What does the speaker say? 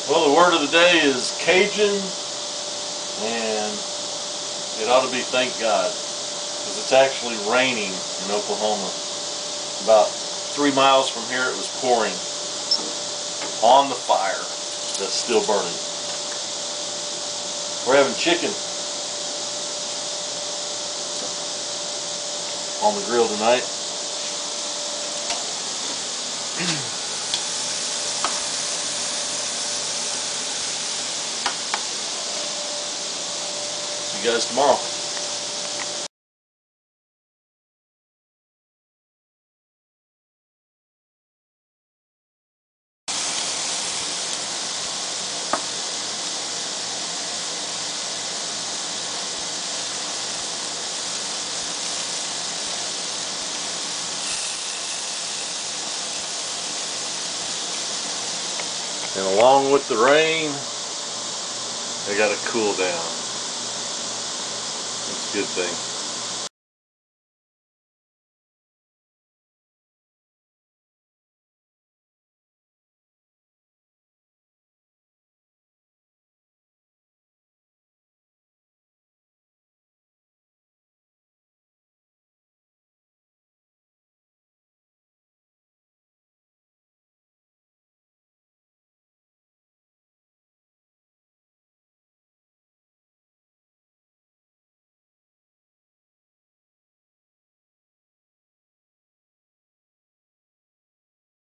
Well, the word of the day is Cajun, and it ought to be thank God, because it's actually raining in Oklahoma. About 3 miles from here it was pouring on the fire that's still burning. We're having chicken on the grill tonight. See you guys tomorrow. And along with the rain, they got to cool down. That's a good thing.